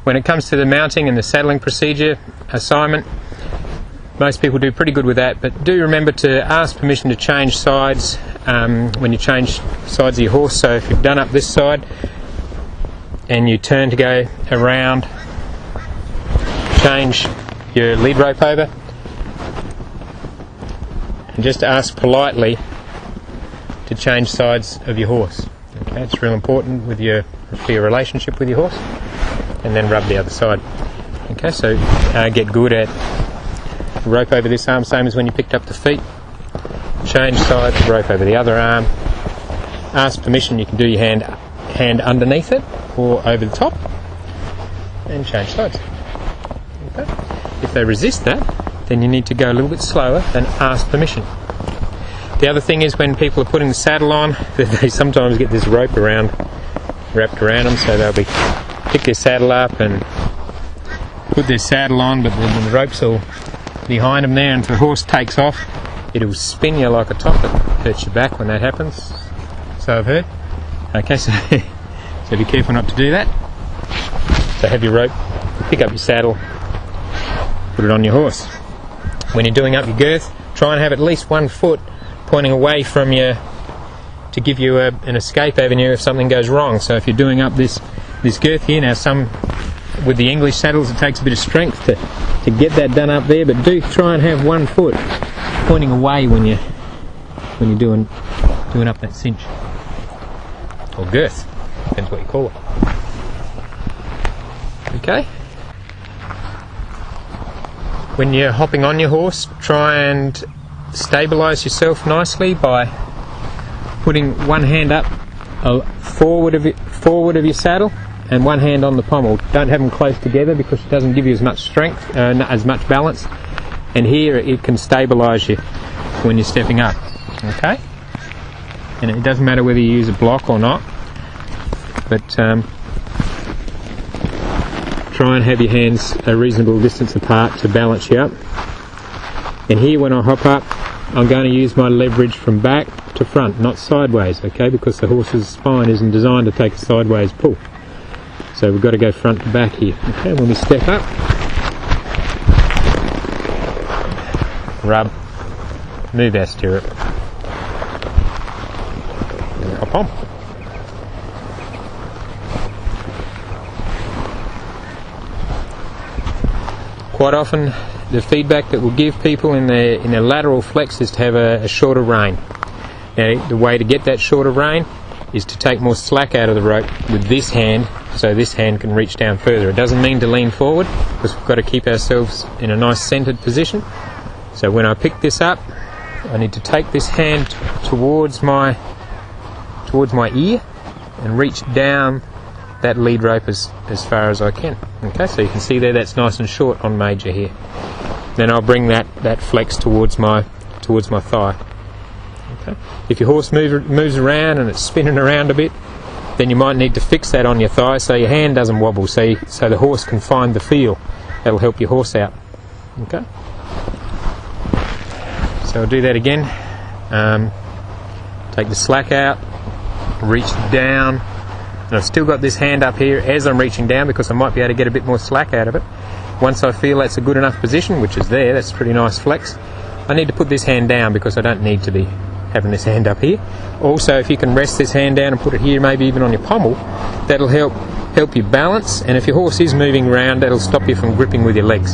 When it comes to the mounting and the saddling procedure assignment, most people do pretty good with that, but do remember to ask permission to change sides when you change sides of your horse. So if you've done up this side and you turn to go around, change your lead rope over, and just ask politely to change sides of your horse. Okay, it's real important for your relationship with your horse. And then rub the other side. Okay, so get good at rope over this arm, same as when you picked up the feet. Change sides, rope over the other arm. Ask permission, you can do your hand underneath it or over the top, and change sides. Okay. If they resist that, then you need to go a little bit slower and ask permission. The other thing is when people are putting the saddle on, they sometimes get this rope wrapped around them, so they'll pick their saddle up and put their saddle on, but the rope's all behind them there, and if the horse takes off, it'll spin you like a top. It hurts your back when that happens, so I've heard. Okay, so be careful not to do that. So have your rope, pick up your saddle, put it on your horse. When you're doing up your girth, try and have at least one foot pointing away from you to give you an escape avenue if something goes wrong. So if you're doing up this girth here, now with the English saddles it takes a bit of strength to get that done up there, but do try and have one foot pointing away when you're doing up that cinch, or girth, depends what you call it. Okay. When you're hopping on your horse, try and stabilise yourself nicely by putting one hand up forward of your saddle and one hand on the pommel. Don't have them close together because it doesn't give you as much strength, as much balance, and here it can stabilise you when you're stepping up. Okay, and it doesn't matter whether you use a block or not, but try and have your hands a reasonable distance apart to balance you up. And here when I hop up, I'm going to use my leverage from back to front, not sideways, okay, because the horse's spine isn't designed to take a sideways pull. So we've got to go front to back here. Okay, when we step up, rub, move our stirrup, and hop on. Quite often the feedback that we'll give people in their lateral flex is to have a shorter rein. Now the way to get that shorter rein is to take more slack out of the rope with this hand, so this hand can reach down further. It doesn't mean to lean forward, because we've got to keep ourselves in a nice centered position. So when I pick this up, I need to take this hand towards my ear and reach down that lead rope as far as I can. Okay, so you can see there that's nice and short on major here. Then I'll bring that flex towards my thigh. Okay. If your horse moves around and it's spinning around a bit, then you might need to fix that on your thigh so your hand doesn't wobble, so the horse can find the feel. That'll help your horse out. Okay. So I'll do that again. Take the slack out, reach down, and I've still got this hand up here as I'm reaching down because I might be able to get a bit more slack out of it. Once I feel that's a good enough position, which is there, that's a pretty nice flex, I need to put this hand down because I don't need to be having this hand up here. Also, if you can rest this hand down and put it here, maybe even on your pommel, that'll help you balance, and if your horse is moving around, that'll stop you from gripping with your legs.